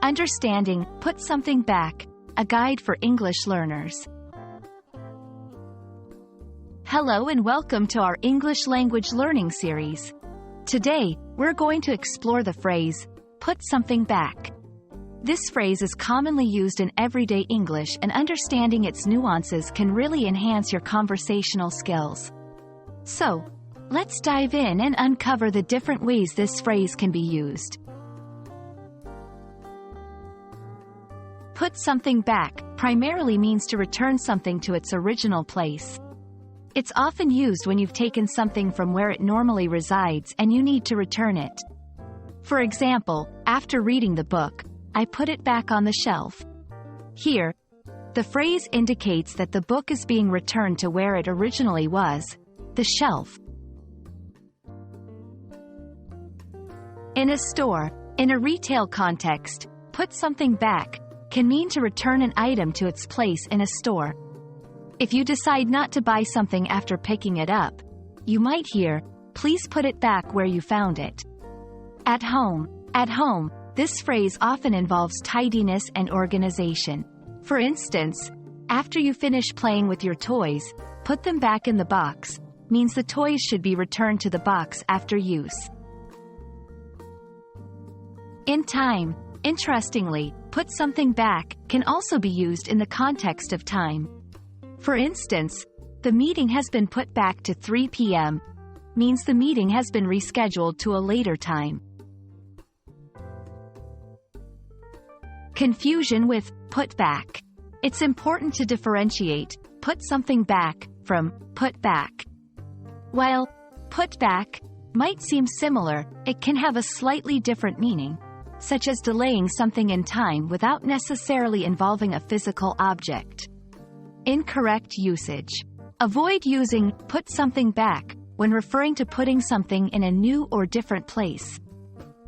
Understanding, put something back, a guide for English learners. Hello and welcome to our English language learning series. Today, we're going to explore the phrase, put something back. This phrase is commonly used in everyday English, and understanding its nuances can really enhance your conversational skills. So, let's dive in and uncover the different ways this phrase can be used. Put something back primarily means to return something to its original place. It's often used when you've taken something from where it normally resides and you need to return it. For example, after reading the book, I put it back on the shelf. Here, the phrase indicates that the book is being returned to where it originally was, the shelf. In a store, in a retail context, put something back can mean to return an item to its place in a store. If you decide not to buy something after picking it up, you might hear, "Please put it back where you found it." At home, this phrase often involves tidiness and organization. For instance, after you finish playing with your toys, put them back in the box, means the toys should be returned to the box after use. In time, interestingly, put something back can also be used in the context of time. For instance, the meeting has been put back to 3 p.m. means the meeting has been rescheduled to a later time. Confusion with put back. It's important to differentiate put something back from put back. While put back might seem similar, it can have a slightly different meaning, such as delaying something in time without necessarily involving a physical object. Incorrect usage. Avoid using put something back when referring to putting something in a new or different place.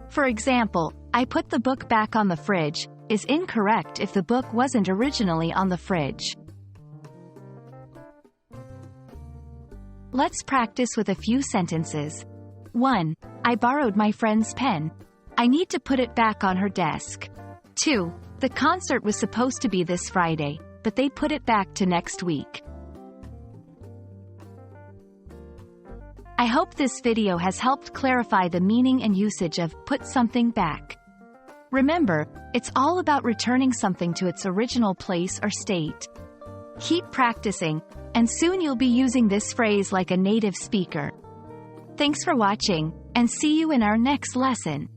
For example, I put the book back on the fridge is incorrect if the book wasn't originally on the fridge. Let's practice with a few sentences. 1. I borrowed my friend's pen. I need to put it back on her desk. 2. The concert was supposed to be this Friday, but they put it back to next week. I hope this video has helped clarify the meaning and usage of put something back. Remember, it's all about returning something to its original place or state. Keep practicing, and soon you'll be using this phrase like a native speaker. Thanks for watching, and see you in our next lesson.